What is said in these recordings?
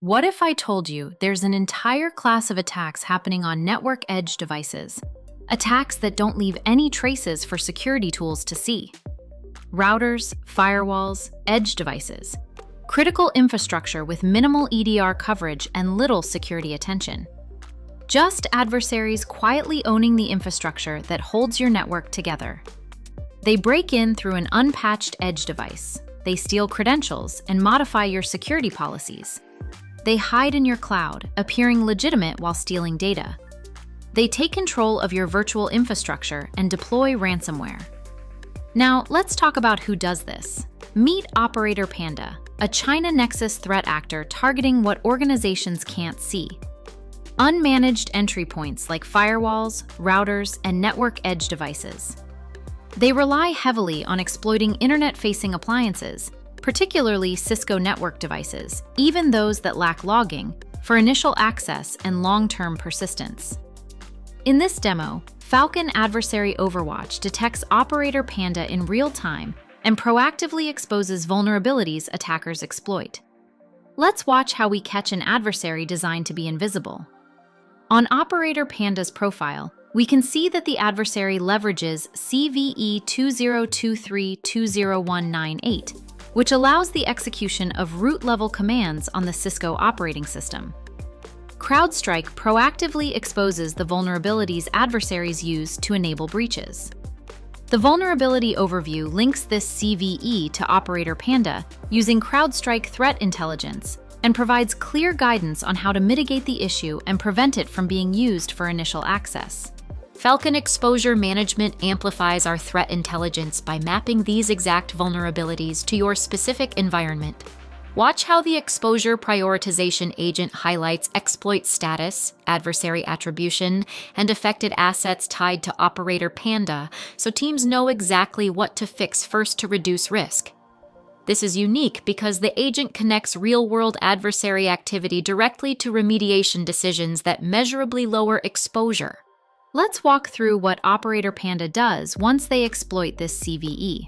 What if I told you there's an entire class of attacks happening on network edge devices? Attacks that don't leave any traces for security tools to see. Routers, firewalls, edge devices. Critical infrastructure with minimal EDR coverage and little security attention. Just adversaries quietly owning the infrastructure that holds your network together. They break in through an unpatched edge device. They steal credentials and modify your security policies. They hide in your cloud, appearing legitimate while stealing data. They take control of your virtual infrastructure and deploy ransomware. Now, let's talk about who does this. Meet Operator Panda, a China Nexus threat actor targeting what organizations can't see. Unmanaged entry points like firewalls, routers, and network edge devices. They rely heavily on exploiting internet-facing appliances, particularly Cisco network devices, even those that lack logging, for initial access and long-term persistence. In this demo, Falcon Adversary Overwatch detects Operator Panda in real time and proactively exposes vulnerabilities attackers exploit. Let's watch how we catch an adversary designed to be invisible. On Operator Panda's profile, we can see that the adversary leverages CVE 2023-20198, which allows the execution of root-level commands on the Cisco operating system. CrowdStrike proactively exposes the vulnerabilities adversaries use to enable breaches. The vulnerability overview links this CVE to Operator Panda using CrowdStrike threat intelligence and provides clear guidance on how to mitigate the issue and prevent it from being used for initial access. Falcon Exposure Management amplifies our threat intelligence by mapping these exact vulnerabilities to your specific environment. Watch how the Exposure Prioritization Agent highlights exploit status, adversary attribution, and affected assets tied to Operator Panda, so teams know exactly what to fix first to reduce risk. This is unique because the agent connects real-world adversary activity directly to remediation decisions that measurably lower exposure. Let's walk through what Operator Panda does once they exploit this CVE.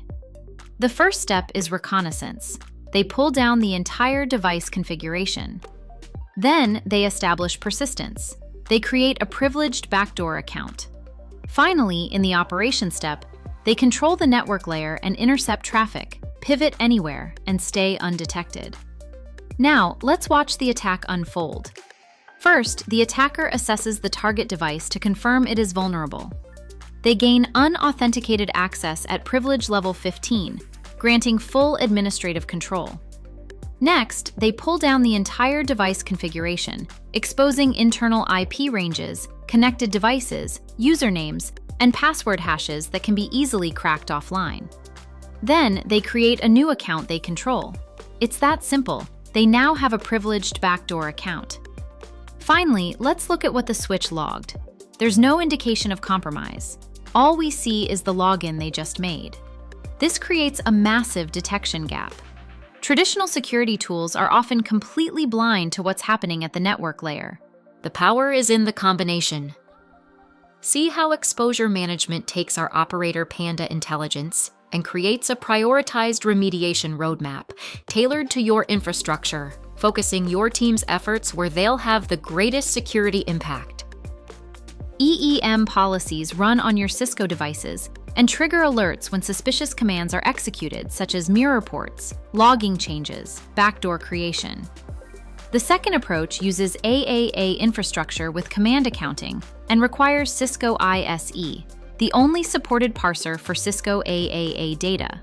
The first step is reconnaissance. They pull down the entire device configuration. Then they establish persistence. They create a privileged backdoor account. Finally, in the operation step, they control the network layer and intercept traffic, pivot anywhere, and stay undetected. Now, let's watch the attack unfold. First, the attacker assesses the target device to confirm it is vulnerable. They gain unauthenticated access at privilege level 15, granting full administrative control. Next, they pull down the entire device configuration, exposing internal IP ranges, connected devices, usernames, and password hashes that can be easily cracked offline. Then, they create a new account they control. It's that simple. They now have a privileged backdoor account. Finally, let's look at what the switch logged. There's no indication of compromise. All we see is the login they just made. This creates a massive detection gap. Traditional security tools are often completely blind to what's happening at the network layer. The power is in the combination. See how exposure management takes our Operator Panda intelligence and creates a prioritized remediation roadmap tailored to your infrastructure, focusing your team's efforts where they'll have the greatest security impact. EEM policies run on your Cisco devices and trigger alerts when suspicious commands are executed, such as mirror ports, logging changes, backdoor creation. The second approach uses AAA infrastructure with command accounting and requires Cisco ISE, the only supported parser for Cisco AAA data.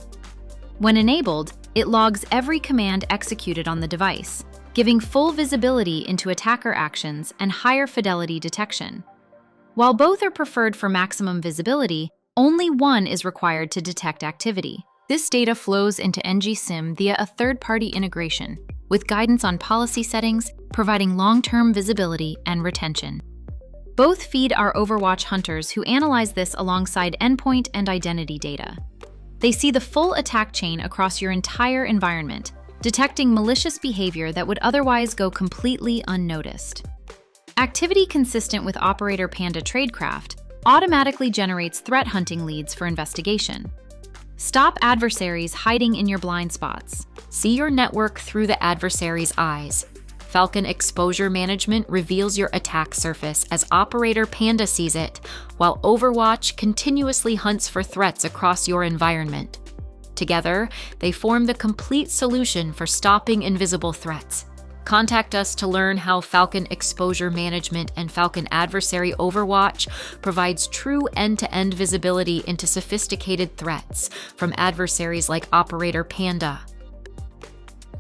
When enabled, it logs every command executed on the device, giving full visibility into attacker actions and higher fidelity detection. While both are preferred for maximum visibility, only one is required to detect activity. This data flows into ngSIM via a third-party integration, with guidance on policy settings, providing long-term visibility and retention. Both feed our Overwatch hunters who analyze this alongside endpoint and identity data. They see the full attack chain across your entire environment, detecting malicious behavior that would otherwise go completely unnoticed. Activity consistent with Operator Panda Tradecraft automatically generates threat hunting leads for investigation. Stop adversaries hiding in your blind spots. See your network through the adversary's eyes. Falcon Exposure Management reveals your attack surface as Operator Panda sees it, while Overwatch continuously hunts for threats across your environment. Together, they form the complete solution for stopping invisible threats. Contact us to learn how Falcon Exposure Management and Falcon Adversary Overwatch provides true end-to-end visibility into sophisticated threats from adversaries like Operator Panda.